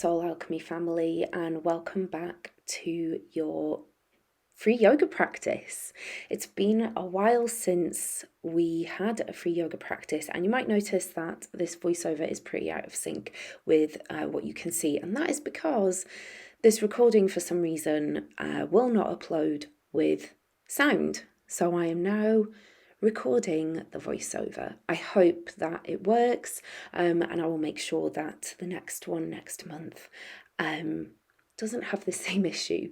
Soul Alchemy family, and welcome back to your free yoga practice. It's been a while since we had a free yoga practice, and you might notice that this voiceover is pretty out of sync with what you can see, and that is because this recording for some reason will not upload with sound. So I am now recording the voiceover. I hope that it works, and I will make sure that the next one next month doesn't have the same issue.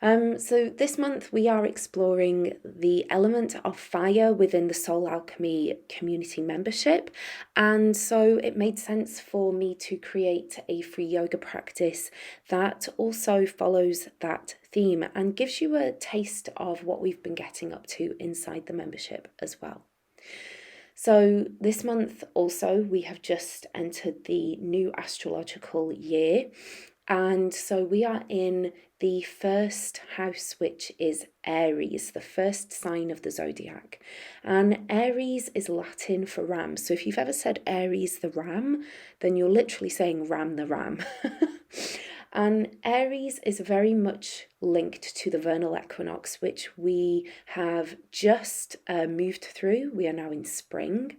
So this month we are exploring the element of fire within the Soul Alchemy community membership, and so it made sense for me to create a free yoga practice that also follows that theme and gives you a taste of what we've been getting up to inside the membership as well. So this month also we have just entered the new astrological year, and so we are in the first house, which is Aries, the first sign of the Zodiac. And Aries is Latin for ram. So if you've ever said Aries the ram, then you're literally saying ram the ram. And Aries is very much linked to the Vernal Equinox, which we have just moved through. We are now in spring.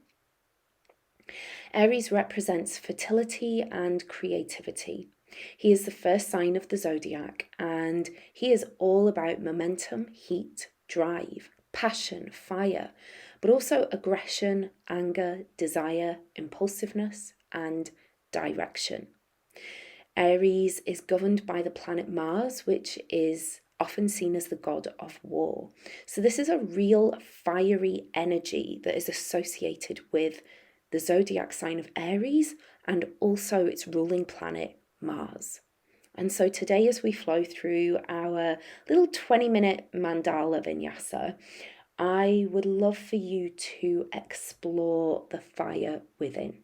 Aries represents fertility and creativity. He is the first sign of the Zodiac, and he is all about momentum, heat, drive, passion, fire, but also aggression, anger, desire, impulsiveness, and direction. Aries is governed by the planet Mars, which is often seen as the god of war. So this is a real fiery energy that is associated with the zodiac sign of Aries and also its ruling planet, Mars. And so today, as we flow through our little 20-minute Mandala Vinyasa, I would love for you to explore the fire within.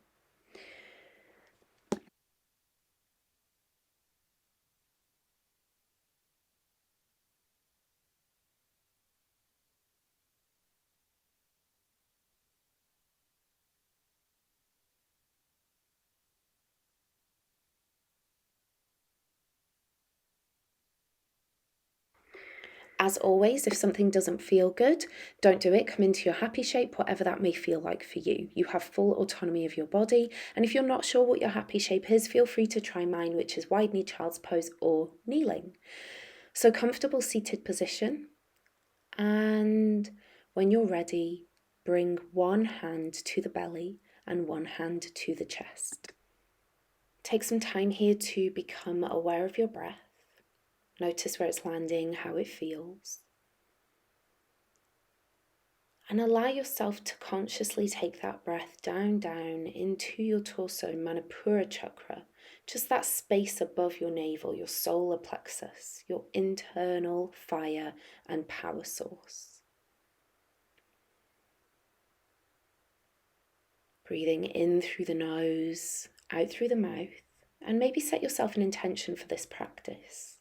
As always, if something doesn't feel good, don't do it. Come into your happy shape, whatever that may feel like for you. You have full autonomy of your body. And if you're not sure what your happy shape is, feel free to try mine, which is wide knee child's pose or kneeling. So comfortable seated position. And when you're ready, bring one hand to the belly and one hand to the chest. Take some time here to become aware of your breath. Notice where it's landing, how it feels. And allow yourself to consciously take that breath down into your torso, Manipura chakra, just that space above your navel, your solar plexus, your internal fire and power source. Breathing in through the nose, out through the mouth, and maybe set yourself an intention for this practice.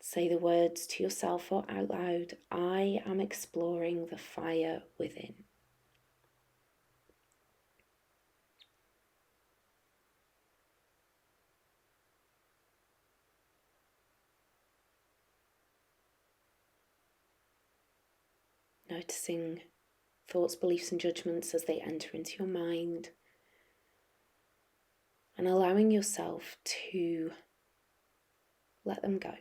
Say the words to yourself or out loud, I am exploring the fire within. Noticing thoughts, beliefs and judgments as they enter into your mind, and allowing yourself to let them go.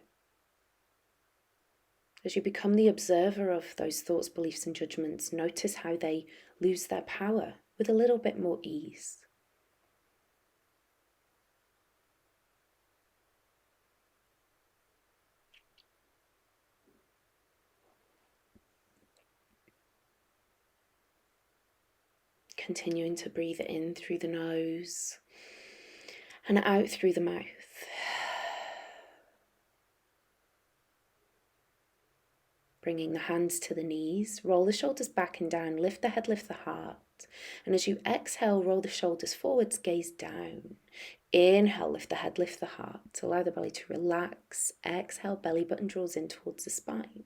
As you become the observer of those thoughts, beliefs and judgments, notice how they lose their power with a little bit more ease. Continuing to breathe in through the nose and out through the mouth. Bringing the hands to the knees, roll the shoulders back and down, lift the head, lift the heart. And as you exhale, roll the shoulders forwards, gaze down. Inhale, lift the head, lift the heart. Allow the belly to relax. Exhale, belly button draws in towards the spine.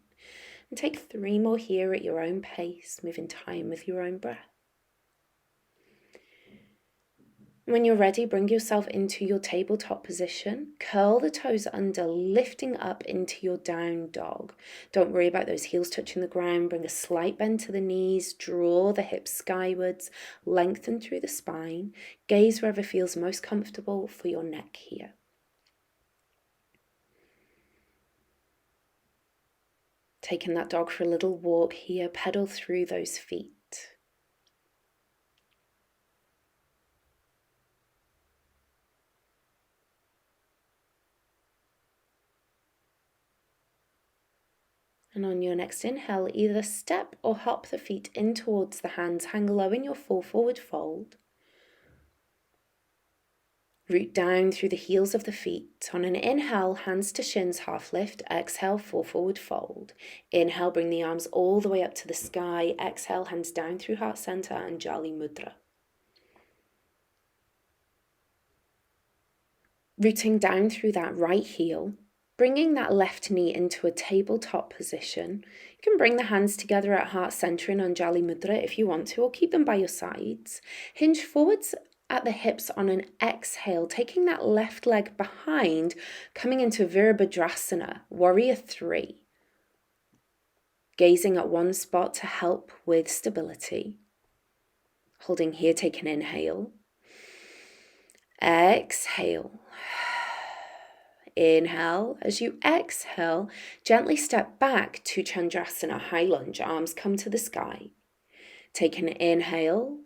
And take 3 more here at your own pace, move in time with your own breath. When you're ready, bring yourself into your tabletop position. Curl the toes under, lifting up into your down dog. Don't worry about those heels touching the ground. Bring a slight bend to the knees. Draw the hips skywards. Lengthen through the spine. Gaze wherever feels most comfortable for your neck here. Taking that dog for a little walk here. Pedal through those feet. And on your next inhale, either step or hop the feet in towards the hands. Hang low in your full forward fold. Root down through the heels of the feet. On an inhale, hands to shins, half lift. Exhale, full forward fold. Inhale, bring the arms all the way up to the sky. Exhale, hands down through heart center and Jali Mudra. Rooting down through that right heel. Bringing that left knee into a tabletop position. You can bring the hands together at heart center in Anjali Mudra if you want to, or keep them by your sides. Hinge forwards at the hips on an exhale, taking that left leg behind, coming into Virabhadrasana, Warrior 3. Gazing at one spot to help with stability. Holding here, take an inhale. Exhale. Inhale. As you exhale, gently step back to Chandrasana, high lunge, arms come to the sky. Take an inhale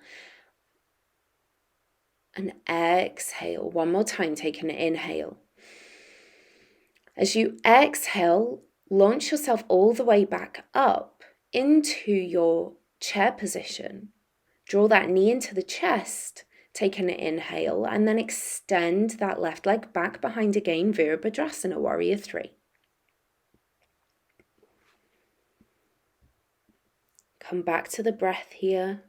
and exhale. One more time, take an inhale. As you exhale, launch yourself all the way back up into your chair position. Draw that knee into the chest. Take an inhale and then extend that left leg back behind again, Virabhadrasana, Warrior 3. Come back to the breath here.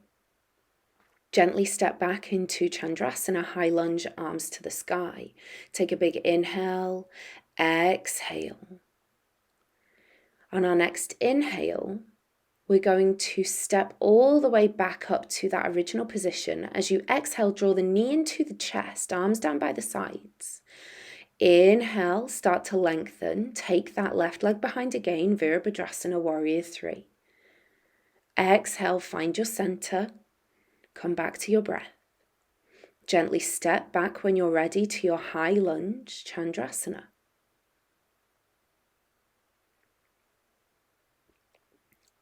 Gently step back into Chandrasana, high lunge, arms to the sky. Take a big inhale, exhale. On our next inhale, we're going to step all the way back up to that original position. As you exhale, draw the knee into the chest, arms down by the sides. Inhale, start to lengthen. Take that left leg behind again, Virabhadrasana, Warrior 3. Exhale, find your center. Come back to your breath. Gently step back when you're ready to your high lunge, Chandrasana.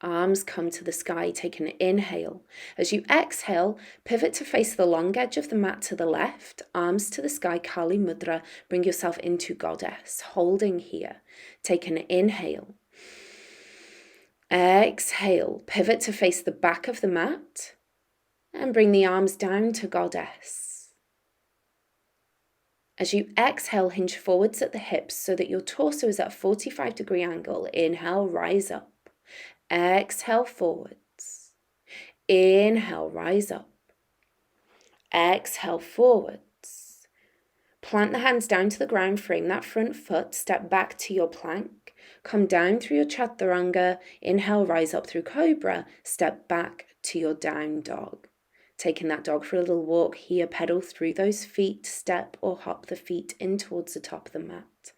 Arms come to the sky, take an inhale. As you exhale, pivot to face the long edge of the mat to the left, arms to the sky, Kali Mudra. Bring yourself into Goddess, holding here. Take an inhale. Exhale, pivot to face the back of the mat and bring the arms down to Goddess. As you exhale, hinge forwards at the hips so that your torso is at a 45-degree angle. Inhale, rise up. Exhale, forwards. Inhale, rise up. Exhale, forwards. Plant the hands down to the ground, frame that front foot, step back to your plank. Come down through your chaturanga. Inhale, rise up through cobra. Step back to your down dog. Taking that dog for a little walk here, pedal through those feet, step or hop the feet in towards the top of the mat.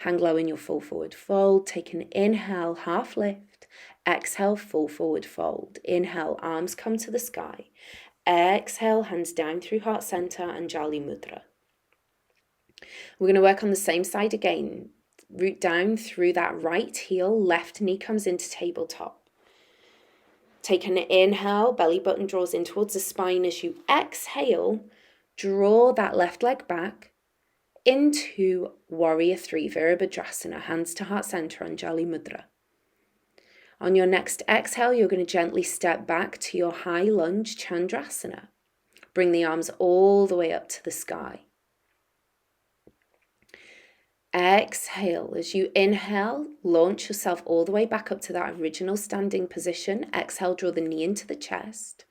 Hang low in your full forward fold. Take an inhale, half lift. Exhale, full forward fold. Inhale, arms come to the sky. Exhale, hands down through heart center and Jali Mudra. We're going to work on the same side again. Root down through that right heel, left knee comes into tabletop. Take an inhale, belly button draws in towards the spine. As you exhale, draw that left leg back into Warrior 3, Virabhadrasana, hands to heart center and Jali Mudra. On your next exhale, you're going to gently step back to your high lunge, Chandrasana. Bring the arms all the way up to the sky. Exhale. As you inhale, launch yourself all the way back up to that original standing position. Exhale, draw the knee into the chest.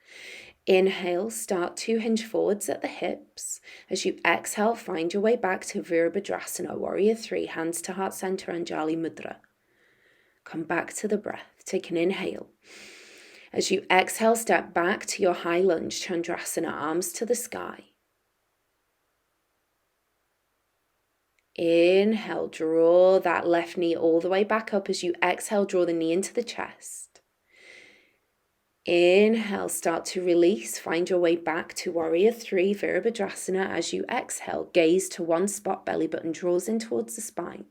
Inhale, start to hinge forwards at the hips. As you exhale, find your way back to Virabhadrasana, Warrior 3, hands to heart center and Jali Mudra. Come back to the breath. Take an inhale. As you exhale, step back to your high lunge, Chandrasana, arms to the sky. Inhale, draw that left knee all the way back up. As you exhale, draw the knee into the chest. Inhale, start to release. Find your way back to Warrior 3, Virabhadrasana. As you exhale, gaze to one spot, belly button draws in towards the spine.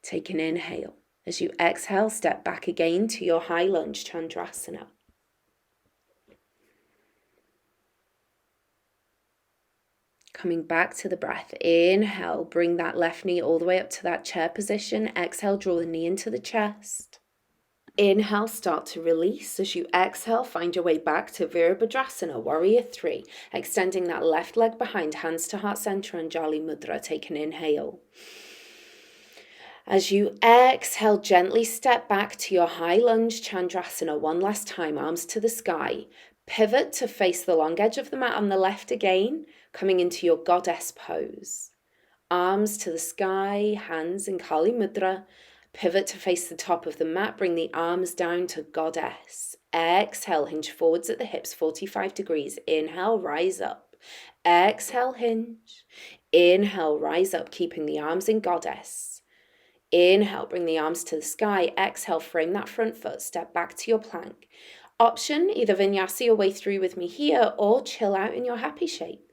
Take an inhale. As you exhale, step back again to your high lunge, Chandrasana. Coming back to the breath. Inhale, bring that left knee all the way up to that chair position. Exhale, draw the knee into the chest. Inhale, start to release. As you exhale, find your way back to Virabhadrasana, Warrior 3. Extending that left leg behind, hands to heart center, Anjali Mudra. Take an inhale. As you exhale, gently step back to your high lunge, Chandrasana. One last time, arms to the sky. Pivot to face the long edge of the mat on the left again, coming into your goddess pose. Arms to the sky, hands in Kali Mudra. Pivot to face the top of the mat, bring the arms down to goddess. Exhale, hinge forwards at the hips, 45 degrees. Inhale, rise up. Exhale, hinge. Inhale, rise up, keeping the arms in goddess. Inhale, bring the arms to the sky. Exhale, frame that front foot, step back to your plank. Option, either vinyasa your way through with me here or chill out in your happy shape.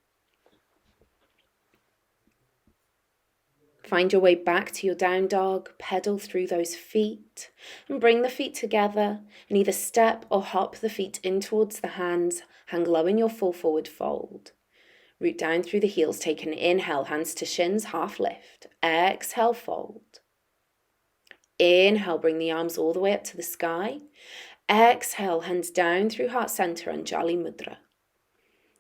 Find your way back to your down dog, pedal through those feet and bring the feet together and either step or hop the feet in towards the hands, hang low in your full forward fold. Root down through the heels, take an inhale, hands to shins, half lift. Exhale, fold. Inhale, bring the arms all the way up to the sky. Exhale, hands down through heart center, Anjali Mudra.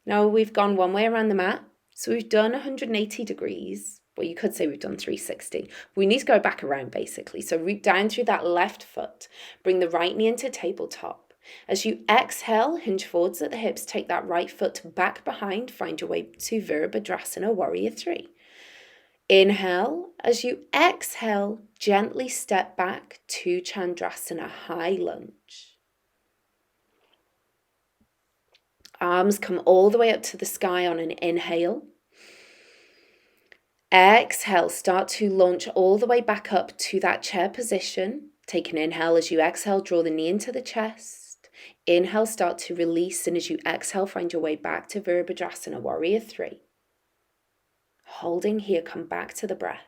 Now we've gone one way around the mat, so we've done 180 degrees. Well, you could say we've done 360. We need to go back around basically. So root down through that left foot. Bring the right knee into tabletop. As you exhale, hinge forwards at the hips. Take that right foot back behind. Find your way to Virabhadrasana, Warrior 3. Inhale. As you exhale, gently step back to Chandrasana, high lunge. Arms come all the way up to the sky on an inhale. Exhale, start to launch all the way back up to that chair position. Take an inhale. As you exhale, draw the knee into the chest. Inhale, start to release. And as you exhale, find your way back to Virabhadrasana, Warrior 3. Holding here, come back to the breath.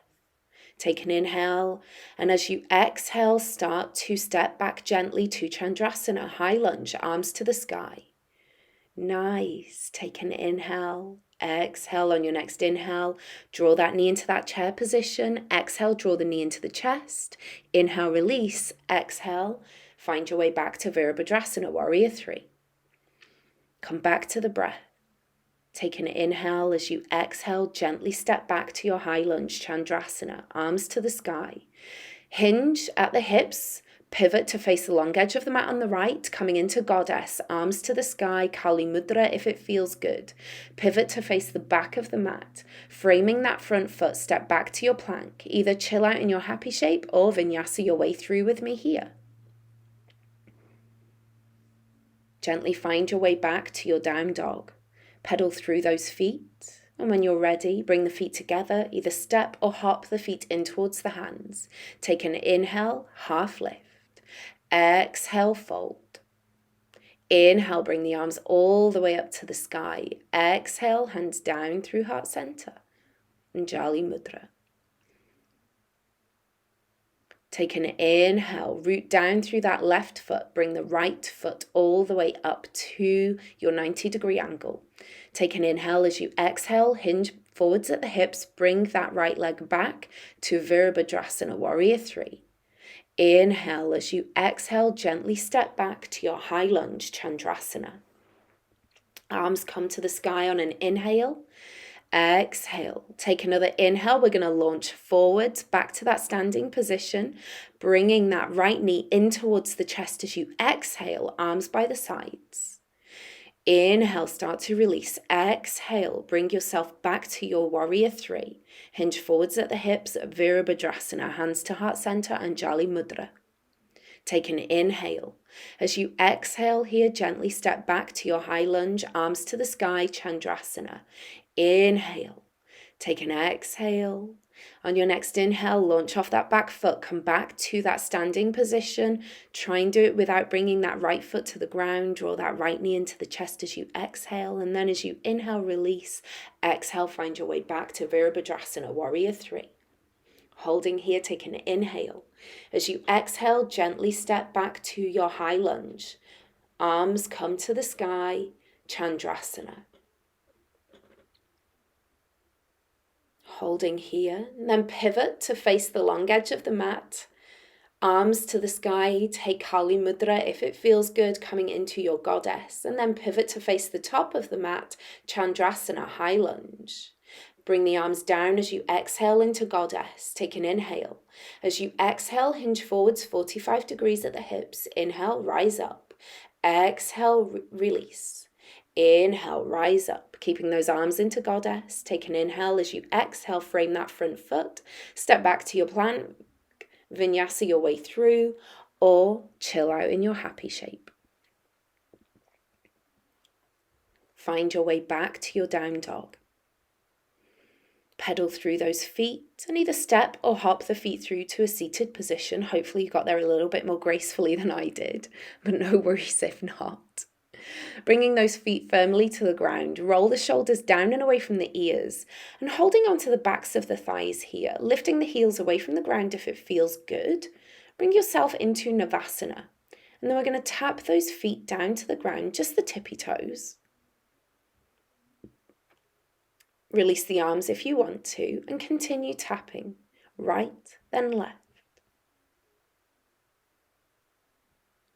Take an inhale. And as you exhale, start to step back gently to Chandrasana, high lunge, arms to the sky. Nice. Take an inhale. Exhale on your next inhale. Draw that knee into that chair position. Exhale, draw the knee into the chest. Inhale, release. Exhale. Find your way back to Virabhadrasana, Warrior 3. Come back to the breath. Take an inhale. As you exhale, gently step back to your high lunge, Chandrasana, arms to the sky. Hinge at the hips. Pivot to face the long edge of the mat on the right, coming into goddess, arms to the sky, Kali Mudra if it feels good. Pivot to face the back of the mat, framing that front foot, step back to your plank. Either chill out in your happy shape or vinyasa your way through with me here. Gently find your way back to your down dog. Pedal through those feet. And when you're ready, bring the feet together, either step or hop the feet in towards the hands. Take an inhale, half lift. Exhale, fold. Inhale, bring the arms all the way up to the sky. Exhale, hands down through heart center. Anjali Mudra. Take an inhale, root down through that left foot. Bring the right foot all the way up to your 90-degree angle. Take an inhale. As you exhale, hinge forwards at the hips. Bring that right leg back to Virabhadrasana, Warrior 3. Inhale. As you exhale, gently step back to your high lunge, Chandrasana. Arms come to the sky on an inhale. Exhale. Take another inhale. We're going to launch forwards back to that standing position, bringing that right knee in towards the chest as you exhale, arms by the sides. Inhale, start to release. Exhale, bring yourself back to your Warrior 3. Hinge forwards at the hips, Virabhadrasana, hands to heart center, Anjali Mudra. Take an inhale. As you exhale here, gently step back to your high lunge, arms to the sky, Chandrasana. Inhale. Take an exhale. On your next inhale, launch off that back foot, come back to that standing position. Try and do it without bringing that right foot to the ground. Draw that right knee into the chest as you exhale. And then as you inhale, release. Exhale, find your way back to Virabhadrasana, Warrior 3. Holding here, take an inhale. As you exhale, gently step back to your high lunge. Arms come to the sky, Chandrasana. Holding here, and then pivot to face the long edge of the mat. Arms to the sky, take Kali Mudra if it feels good, coming into your goddess. And then pivot to face the top of the mat, Chandrasana, high lunge. Bring the arms down as you exhale into goddess. Take an inhale. As you exhale, hinge forwards 45 degrees at the hips. Inhale, rise up. Exhale, release. Inhale, rise up. Keeping those arms into goddess. Take an inhale. As you exhale, frame that front foot. Step back to your plank. Vinyasa your way through, or chill out in your happy shape. Find your way back to your down dog. Pedal through those feet and either step or hop the feet through to a seated position. Hopefully you got there a little bit more gracefully than I did, but no worries if not. Bringing those feet firmly to the ground, roll the shoulders down and away from the ears and holding onto the backs of the thighs here, lifting the heels away from the ground if it feels good. Bring yourself into Navasana. And then we're going to tap those feet down to the ground, just the tippy toes. Release the arms if you want to and continue tapping, right, then left.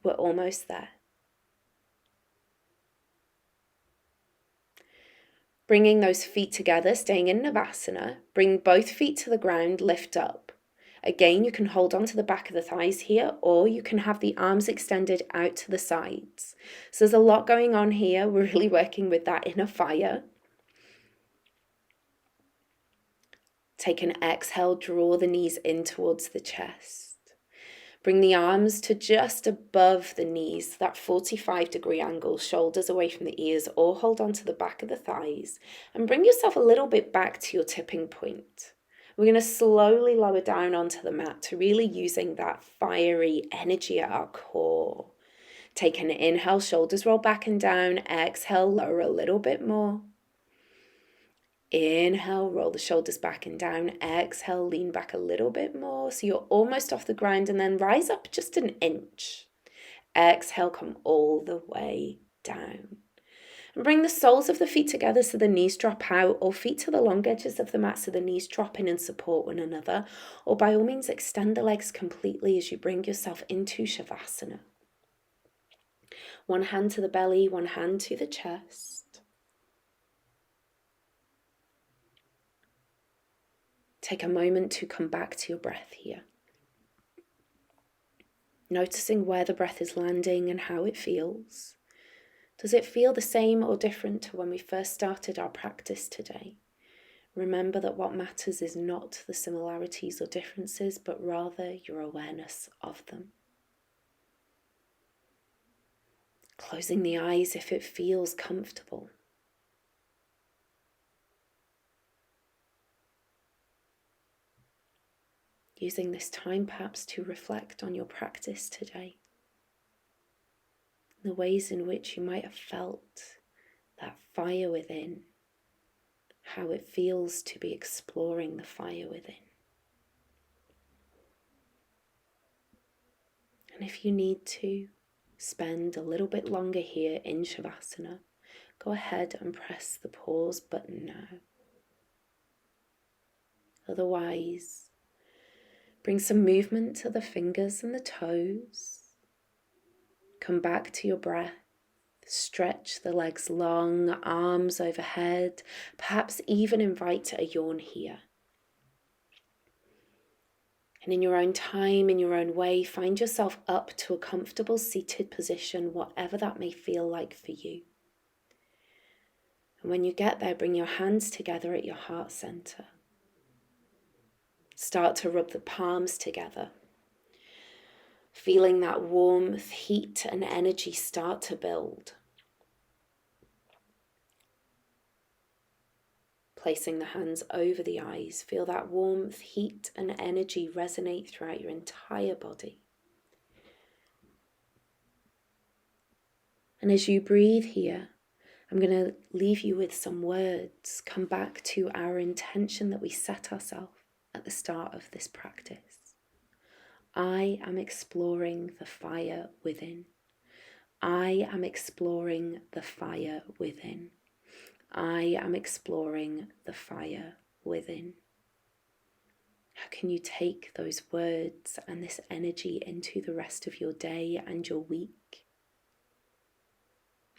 We're almost there. Bringing those feet together, staying in Navasana, bring both feet to the ground, lift up. Again, you can hold on to the back of the thighs here, or you can have the arms extended out to the sides. So there's a lot going on here. We're really working with that inner fire. Take an exhale, draw the knees in towards the chest. Bring the arms to just above the knees, that 45-degree angle, shoulders away from the ears, or hold on to the back of the thighs. And bring yourself a little bit back to your tipping point. We're going to slowly lower down onto the mat to really using that fiery energy at our core. Take an inhale, shoulders roll back and down. Exhale, lower a little bit more. Inhale, roll the shoulders back and down. Exhale, lean back a little bit more. So you're almost off the ground and then rise up just an inch. Exhale, come all the way down. And bring the soles of the feet together so the knees drop out, or feet to the long edges of the mat so the knees drop in and support one another. Or by all means, extend the legs completely as you bring yourself into Shavasana. One hand to the belly, one hand to the chest. Take a moment to come back to your breath here. Noticing where the breath is landing and how it feels. Does it feel the same or different to when we first started our practice today? Remember that what matters is not the similarities or differences, but rather your awareness of them. Closing the eyes if it feels comfortable. Using this time perhaps to reflect on your practice today. The ways in which you might have felt that fire within. How it feels to be exploring the fire within. And if you need to spend a little bit longer here in Shavasana, go ahead and press the pause button now. Otherwise, bring some movement to the fingers and the toes. Come back to your breath. Stretch the legs long, arms overhead. Perhaps even invite a yawn here. And in your own time, in your own way, find yourself up to a comfortable seated position, whatever that may feel like for you. And when you get there, bring your hands together at your heart center. Start to rub the palms together. Feeling that warmth, heat, and energy start to build. Placing the hands over the eyes, feel that warmth, heat, and energy resonate throughout your entire body. And as you breathe here, I'm going to leave you with some words. Come back to our intention that we set ourselves at the start of this practice. I am exploring the fire within. I am exploring the fire within. I am exploring the fire within. How can you take those words and this energy into the rest of your day and your week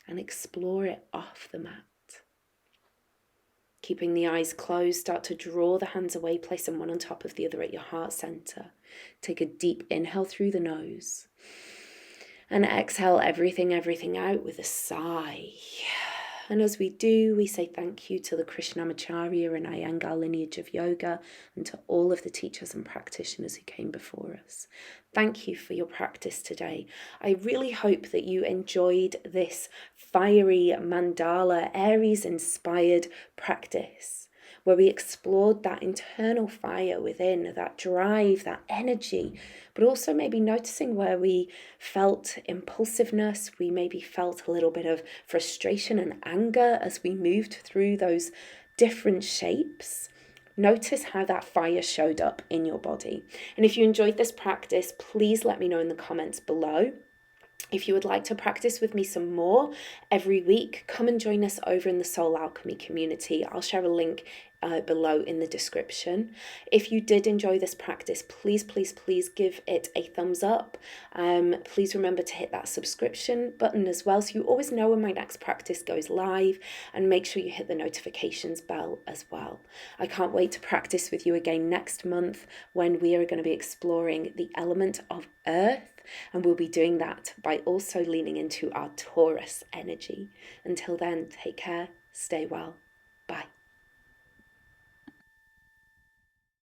and explore it off the mat? Keeping the eyes closed, start to draw the hands away, place them one on top of the other at your heart center. Take a deep inhale through the nose and exhale everything out with a sigh. And as we do, we say thank you to the Krishnamacharya and Iyengar lineage of yoga and to all of the teachers and practitioners who came before us. Thank you for your practice today. I really hope that you enjoyed this fiery mandala, Aries inspired practice, where we explored that internal fire within, that drive, that energy, but also maybe noticing where we felt impulsiveness, we maybe felt a little bit of frustration and anger as we moved through those different shapes. Notice how that fire showed up in your body. And if you enjoyed this practice, please let me know in the comments below. If you would like to practice with me some more every week, come and join us over in the Soul Alchemy community. I'll share a link below in the description. If you did enjoy this practice, please give it a thumbs up. Please remember to hit that subscription button as well, so you always know when my next practice goes live, and make sure you hit the notifications bell as well. I can't wait to practice with you again next month when we are going to be exploring the element of earth, and we'll be doing that by also leaning into our Taurus energy. Until then, take care, stay well, bye.